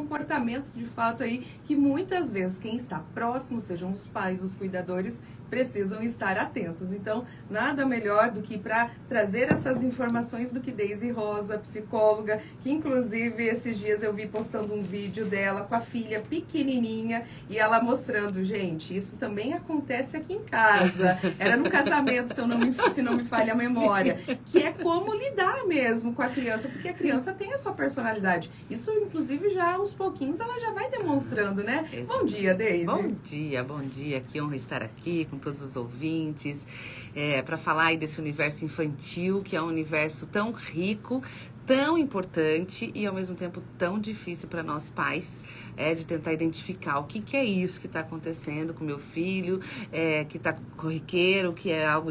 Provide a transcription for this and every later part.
comportamentos de fato aí que muitas vezes quem está próximo, sejam os pais, os cuidadores, precisam estar atentos. Então, nada melhor do que para trazer essas informações do que Deise Rosa, psicóloga, que inclusive esses dias eu vi postando um vídeo dela com a filha pequenininha e ela mostrando, gente, isso também acontece aqui em casa. Era no casamento, se não me falha a memória, que é como lidar mesmo com a criança, porque a criança tem a sua personalidade. Isso, inclusive, já aos pouquinhos ela já vai demonstrando, né? Bom dia, Deise. Bom dia. Que honra estar aqui com todos os ouvintes, para falar aí desse universo infantil, que é um universo tão rico, tão importante e ao mesmo tempo tão difícil para nós pais, de tentar identificar o que é isso que está acontecendo com meu filho, que está corriqueiro, que é algo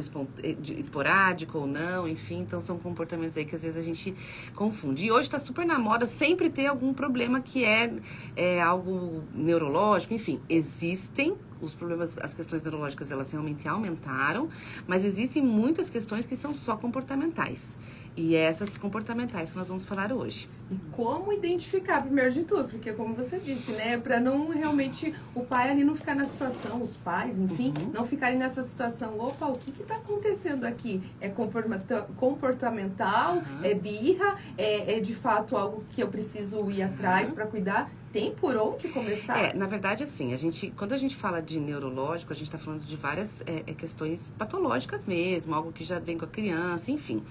esporádico ou não, enfim, então são comportamentos aí que às vezes a gente confunde. E hoje está super na moda sempre ter algum problema que é algo neurológico, enfim, existem os problemas, as questões neurológicas, elas realmente aumentaram, mas existem muitas questões que são só comportamentais. E é essas comportamentais que nós vamos falar hoje. E como identificar, primeiro de tudo, porque como você disse, né, para não realmente o pai ali não ficar na situação, os pais, enfim, não ficarem nessa situação, opa, o que está acontecendo aqui? É comportamental, é birra, é de fato algo que eu preciso ir atrás para cuidar? Tem por onde começar? Na verdade, assim, quando a gente fala de neurológico, a gente está falando de várias questões patológicas mesmo, algo que já vem com a criança, enfim.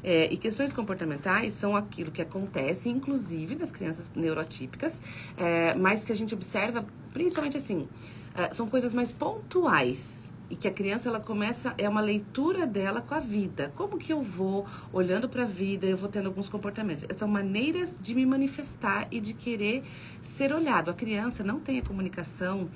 E questões comportamentais são aquilo que acontece, inclusive, nas crianças neurotípicas, mas que a gente observa, principalmente assim, são coisas mais pontuais. E que a criança, ela começa, é uma leitura dela com a vida. Como que eu vou olhando para a vida, eu vou tendo alguns comportamentos. São maneiras de me manifestar e de querer ser olhado. A criança não tem a comunicação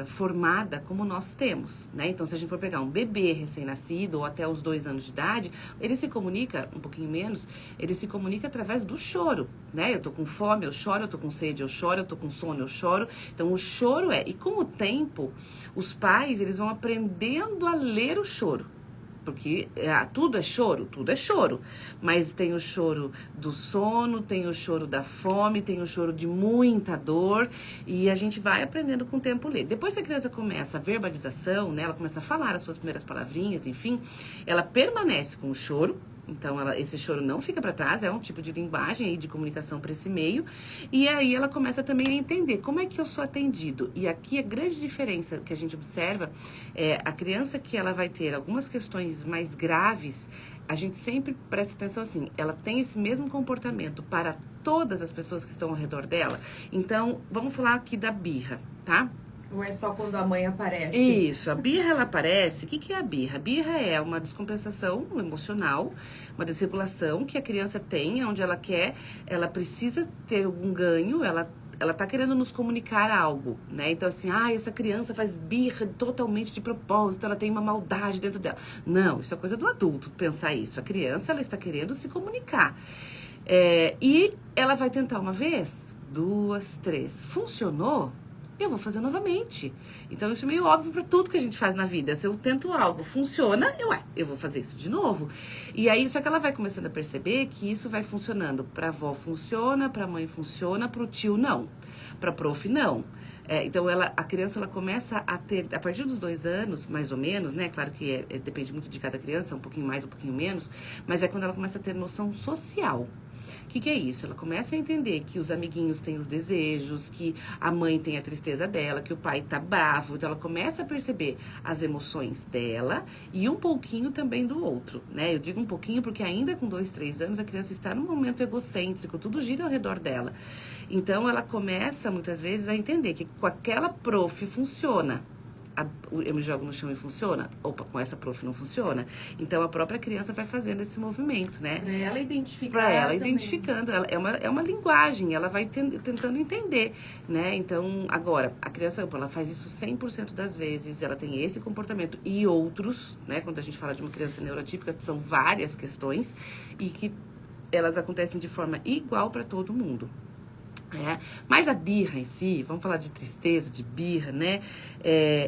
formada como nós temos, né? Então, se a gente for pegar um bebê recém-nascido ou até os 2 anos de idade, ele se comunica, um pouquinho menos, ele se comunica através do choro, né? Eu tô com fome, eu choro, eu tô com sede, eu choro, eu tô com sono, eu choro. Então, o choro e com o tempo, os pais, eles vão aprendendo a ler o choro. Porque tudo é choro, mas tem o choro do sono, tem o choro da fome, tem o choro de muita dor, e a gente vai aprendendo com o tempo a ler. Depois que a criança começa a verbalização, né, ela começa a falar as suas primeiras palavrinhas, enfim, ela permanece com o choro. Então, esse choro não fica para trás, é um tipo de linguagem aí de comunicação para esse meio. E aí ela começa também a entender como é que eu sou atendido. E aqui a grande diferença que a gente observa é a criança que ela vai ter algumas questões mais graves, a gente sempre presta atenção assim, ela tem esse mesmo comportamento para todas as pessoas que estão ao redor dela. Então, vamos falar aqui da birra, tá? Não é só quando a mãe aparece. Isso, a birra, ela aparece. O que é a birra? A birra é uma descompensação emocional, uma desregulação que a criança tem, onde ela precisa ter um ganho, ela tá querendo nos comunicar algo, né? Então, assim, essa criança faz birra totalmente de propósito, ela tem uma maldade dentro dela. Não, isso é coisa do adulto, pensar isso. A criança, ela está querendo se comunicar. E ela vai tentar uma vez, 2, 3. Funcionou? Eu vou fazer novamente. Então, isso é meio óbvio para tudo que a gente faz na vida. Se eu tento algo, funciona, eu vou fazer isso de novo. E aí, só que ela vai começando a perceber que isso vai funcionando. Para a avó funciona, para a mãe funciona, para o tio não. Para a prof não. Então, a criança ela começa a ter, a partir dos 2 anos, mais ou menos, né? Claro que depende muito de cada criança, um pouquinho mais, um pouquinho menos. Mas é quando ela começa a ter noção social. O que é isso? Ela começa a entender que os amiguinhos têm os desejos, que a mãe tem a tristeza dela, que o pai tá bravo. Então, ela começa a perceber as emoções dela e um pouquinho também do outro, né? Eu digo um pouquinho porque ainda com 2, 3 anos, a criança está num momento egocêntrico, tudo gira ao redor dela. Então, ela começa, muitas vezes, a entender que com aquela prof funciona. Eu me jogo no chão e funciona? Opa, com essa prof não funciona. Então, a própria criança vai fazendo esse movimento, né? Para ela identificar. Para ela identificando. É uma linguagem, ela vai tentando entender, né? Então, agora, a criança, ela faz isso 100% das vezes, ela tem esse comportamento e outros, né? Quando a gente fala de uma criança neurotípica, são várias questões e que elas acontecem de forma igual para todo mundo. Mas a birra em si, vamos falar de tristeza, de birra, né?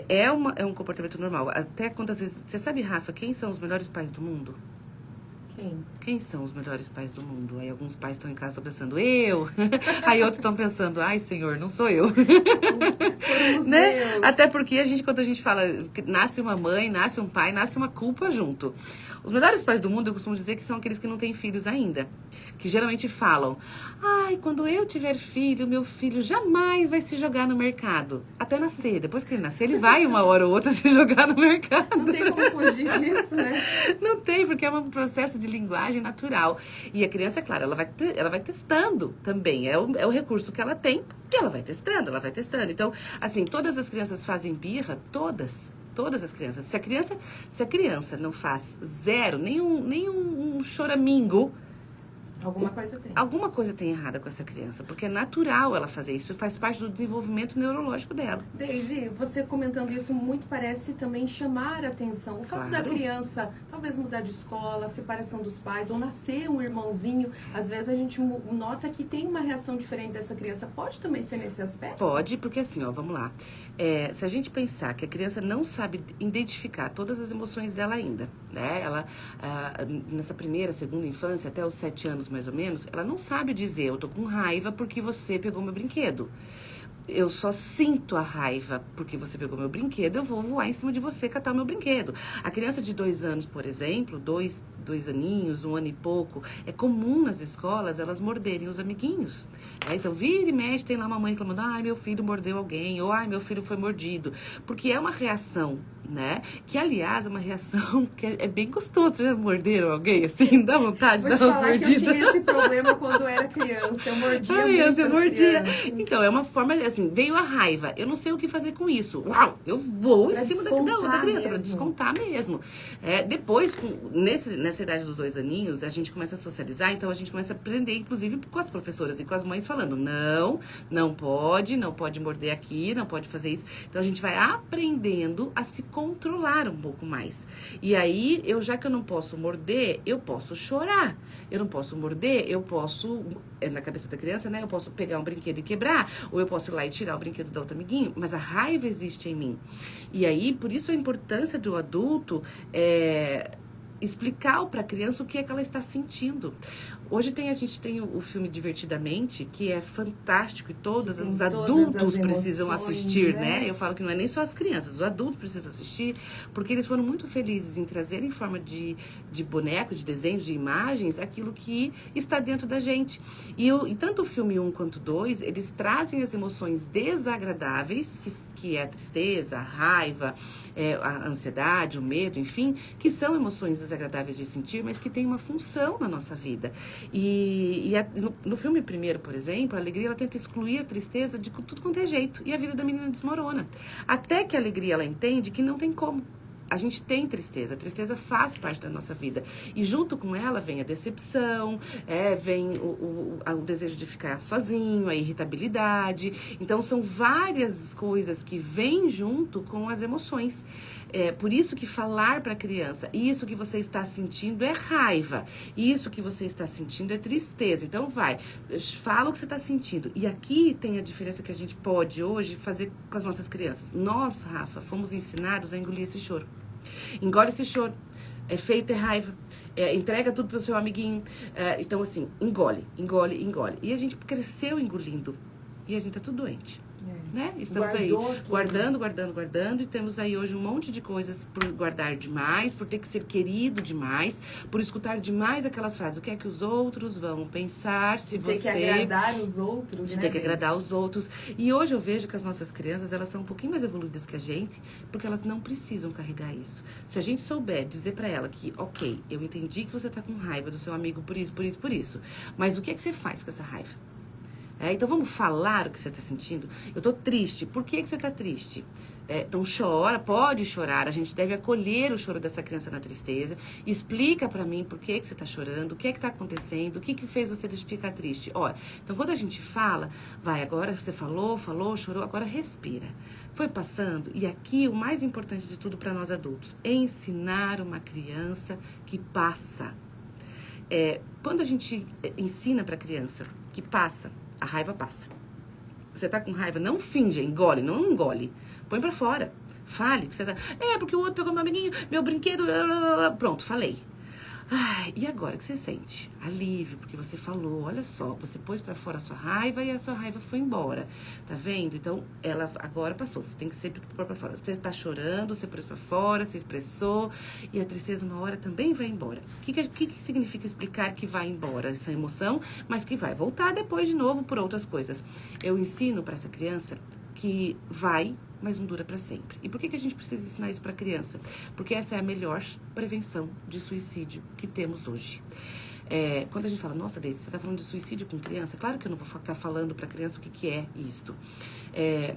É um comportamento normal. Até quantas vezes... Você sabe, Rafa, quem são os melhores pais do mundo? Quem são os melhores pais do mundo? Aí alguns pais estão em casa pensando, eu. Aí outros estão pensando, ai, Senhor, não sou eu. Foram os Né? meus. Até porque quando a gente fala que nasce uma mãe, nasce um pai, nasce uma culpa junto. Os melhores pais do mundo, eu costumo dizer que são aqueles que não têm filhos ainda. Que geralmente falam, ai, quando eu tiver filho, meu filho jamais vai se jogar no mercado. Até nascer. Depois que ele nascer, ele vai uma hora ou outra se jogar no mercado. Não tem como fugir disso, né? Não tem, porque é um processo de linguagem natural. E a criança, é claro, ela vai testando também. É o recurso que ela tem e ela vai testando, ela vai testando. Então, assim, todas as crianças fazem birra, todas as crianças. Se a criança não faz zero, nenhum choramingo, alguma coisa tem errada com essa criança, porque é natural ela fazer isso, faz parte do desenvolvimento neurológico dela. Deise, você comentando isso muito parece também chamar a atenção. O fato da criança talvez mudar de escola, a separação dos pais, ou nascer um irmãozinho, às vezes a gente nota que tem uma reação diferente dessa criança. Pode também ser nesse aspecto? Pode, porque assim, ó, vamos lá. Se a gente pensar que a criança não sabe identificar todas as emoções dela ainda, né? Ela, nessa primeira, segunda infância, até os 7 anos mais ou menos, ela não sabe dizer, eu tô com raiva porque você pegou meu brinquedo. Eu só sinto a raiva porque você pegou meu brinquedo, eu vou voar em cima de você, catar o meu brinquedo. A criança de 2 anos, por exemplo, dois aninhos, 1 ano e pouco, é comum nas escolas elas morderem os amiguinhos. Então, vira e mexe, tem lá uma mãe reclamando, ai, meu filho mordeu alguém, ou ai, meu filho foi mordido. Porque é uma reação, né? Que, aliás, é uma reação que é bem gostoso. Vocês já morderam alguém, assim? Dá vontade de dar umas mordidas? Que eu tinha esse problema quando era criança. Eu mordia muito você mordia. Então, é uma forma, assim, veio a raiva. Eu não sei o que fazer com isso. Uau! Eu vou em cima da outra criança, pra descontar mesmo. Depois, nessa idade dos 2 aninhos, a gente começa a socializar, então a gente começa a aprender, inclusive, com as professoras e com as mães falando, não pode morder aqui, não pode fazer isso. Então, a gente vai aprendendo a se controlar um pouco mais. E aí, já que eu não posso morder, eu posso chorar. Eu não posso morder, eu posso, na cabeça da criança, né? Eu posso pegar um brinquedo e quebrar, ou eu posso ir lá e tirar o brinquedo do outro amiguinho, mas a raiva existe em mim. E aí, por isso a importância do adulto explicar para a criança o que é que ela está sentindo. Hoje a gente tem o filme Divertidamente, que é fantástico e todos os adultos precisam assistir, né? Eu falo que não é nem só as crianças, os adultos precisam assistir, porque eles foram muito felizes em trazer em forma de boneco, de desenhos, de imagens, aquilo que está dentro da gente. E tanto o filme 1 quanto 2, eles trazem as emoções desagradáveis, que é a tristeza, a raiva, a ansiedade, o medo, enfim, que são emoções desagradáveis de sentir, mas que têm uma função na nossa vida. No filme primeiro, por exemplo, a alegria ela tenta excluir a tristeza de tudo quanto é jeito. E a vida da menina desmorona. Até que a alegria ela entende que não tem como. A gente tem tristeza, a tristeza faz parte da nossa vida. E junto com ela vem a decepção, vem o desejo de ficar sozinho, a irritabilidade. Então, são várias coisas que vêm junto com as emoções. Por isso que falar para a criança, isso que você está sentindo é raiva, isso que você está sentindo é tristeza. Então, fala o que você está sentindo. E aqui tem a diferença que a gente pode hoje fazer com as nossas crianças. Nós, Rafa, fomos ensinados a engolir esse choro. Engole esse choro. É feio ter raiva. Entrega tudo pro seu amiguinho. Então, assim, engole. E a gente cresceu engolindo. E a gente tá tudo doente. Né? Estamos aí guardando e temos aí hoje um monte de coisas por guardar demais, por ter que ser querido demais, por escutar demais aquelas frases, o que é que os outros vão pensar se você... De ter que agradar os outros, De ter que agradar os outros. E hoje eu vejo que as nossas crianças, elas são um pouquinho mais evoluídas que a gente, porque elas não precisam carregar isso. Se a gente souber dizer pra ela que, ok, eu entendi que você tá com raiva do seu amigo por isso, mas o que é que você faz com essa raiva? Então vamos falar o que você está sentindo. Eu estou triste. Por que você está triste? Então chora, pode chorar. A gente deve acolher o choro dessa criança na tristeza. Explica para mim por que você está chorando, o que está acontecendo, o que fez você ficar triste. Olha, então quando a gente fala, agora você falou, chorou, agora respira. Foi passando. E aqui o mais importante de tudo para nós adultos, ensinar uma criança que passa. Quando a gente ensina para a criança que passa, a raiva passa. Você tá com raiva, não finge, engole, não engole. Põe pra fora. Fale que você tá... porque o outro pegou meu amiguinho, meu brinquedo... Pronto, falei. Ai, e agora o que você sente? Alívio, porque você falou, olha só, você pôs pra fora a sua raiva e a sua raiva foi embora, tá vendo? Então, ela agora passou, você tem que sempre pôr pra fora. Você tá chorando, você pôs pra fora, se expressou, e a tristeza uma hora também vai embora. O que significa explicar que vai embora essa emoção, mas que vai voltar depois de novo por outras coisas? Eu ensino pra essa criança que vai, mas não dura para sempre. E por que a gente precisa ensinar isso para a criança? Porque essa é a melhor prevenção de suicídio que temos hoje. Quando a gente fala, nossa, Deise, você está falando de suicídio com criança? Claro que eu não vou ficar falando para a criança o que é isto.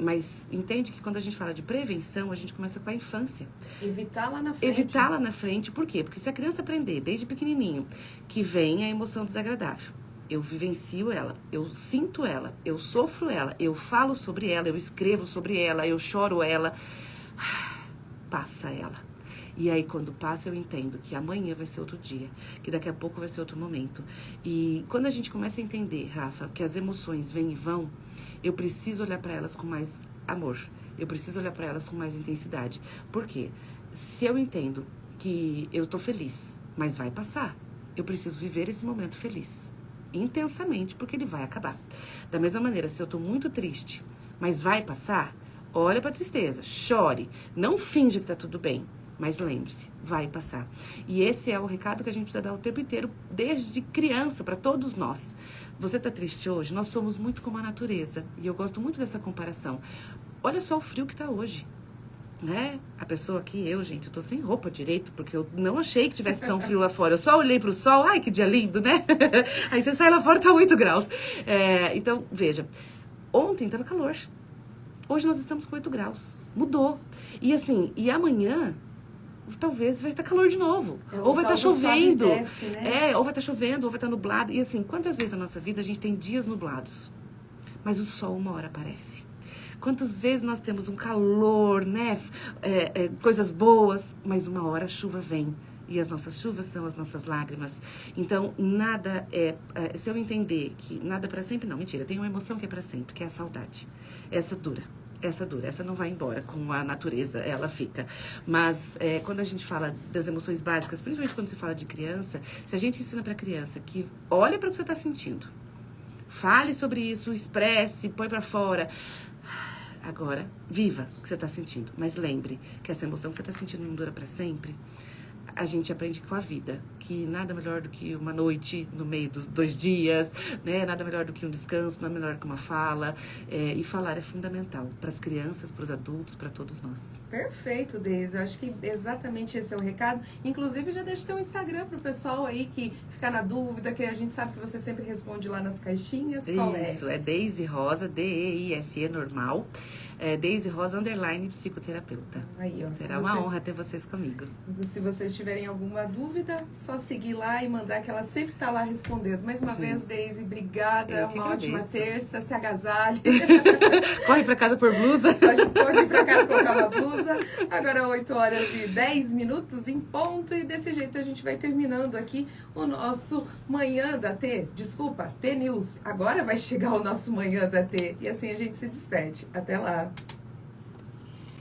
Mas entende que quando a gente fala de prevenção, a gente começa com a infância. Evitar lá na frente. Evitar lá na frente, por quê? Porque se a criança aprender desde pequenininho que vem a emoção desagradável, eu vivencio ela, eu sinto ela, eu sofro ela, eu falo sobre ela, eu escrevo sobre ela, eu choro ela, passa ela. E aí, quando passa, eu entendo que amanhã vai ser outro dia, que daqui a pouco vai ser outro momento. E quando a gente começa a entender, Rafa, que as emoções vêm e vão, eu preciso olhar para elas com mais amor, eu preciso olhar para elas com mais intensidade. Por quê? Se eu entendo que eu tô feliz, mas vai passar, eu preciso viver esse momento feliz. Intensamente, porque ele vai acabar. Da mesma maneira, se eu tô muito triste, mas vai passar, olha pra tristeza, chore, não finja que tá tudo bem, mas lembre-se, vai passar. E esse é o recado que a gente precisa dar o tempo inteiro, desde criança, para todos nós. Você tá triste hoje? Nós somos muito como a natureza, e eu gosto muito dessa comparação. Olha só o frio que tá hoje. Né? A pessoa aqui, gente, eu tô sem roupa direito, porque eu não achei que tivesse tão frio lá fora. Eu só olhei pro sol, ai, que dia lindo, né? Aí você sai lá fora, tá 8 graus. Então, veja, ontem tava calor. Hoje nós estamos com 8 graus. Mudou. E assim, e amanhã, talvez vai estar calor de novo. Ou vai estar chovendo. Desce, né? Ou vai estar chovendo, ou vai estar nublado. E assim, quantas vezes na nossa vida a gente tem dias nublados? Mas o sol uma hora aparece. Quantas vezes nós temos um calor, né? Coisas boas, mas uma hora a chuva vem. E as nossas chuvas são as nossas lágrimas. Então, nada se eu entender que nada é pra sempre, não, mentira. Tem uma emoção que é pra sempre, que é a saudade. Essa dura. Essa não vai embora com a natureza, ela fica. Mas quando a gente fala das emoções básicas, principalmente quando se fala de criança, se a gente ensina pra criança que olha para o que você tá sentindo, fale sobre isso, expresse, põe pra fora. Agora, viva o que você está sentindo. Mas lembre que essa emoção que você está sentindo não dura para sempre. A gente aprende com a vida, que nada melhor do que uma noite no meio dos 2 dias, né? Nada melhor do que um descanso, nada melhor do que uma fala. E falar é fundamental para as crianças, para os adultos, para todos nós. Perfeito, Deise. Eu acho que exatamente esse é o recado. Inclusive, já deixa teu Instagram pro pessoal aí que fica na dúvida, que a gente sabe que você sempre responde lá nas caixinhas. Qual é? Isso, é Deise Rosa, D-E-I-S-E, normal. Deise Rosa, _ psicoterapeuta. Aí, ó, Será uma honra ter vocês comigo. Se vocês tiverem alguma dúvida, só seguir lá e mandar, que ela sempre está lá respondendo. Mais uma vez, Deise, obrigada. Uma ótima terça. Se agasalhe. Corre para casa por blusa. Pode ir para casa colocar uma blusa. Agora 8h10 em ponto. E desse jeito a gente vai terminando aqui o nosso Manhã da T. Desculpa, T-News. Agora vai chegar o nosso Manhã da T. E assim a gente se despede. Até lá.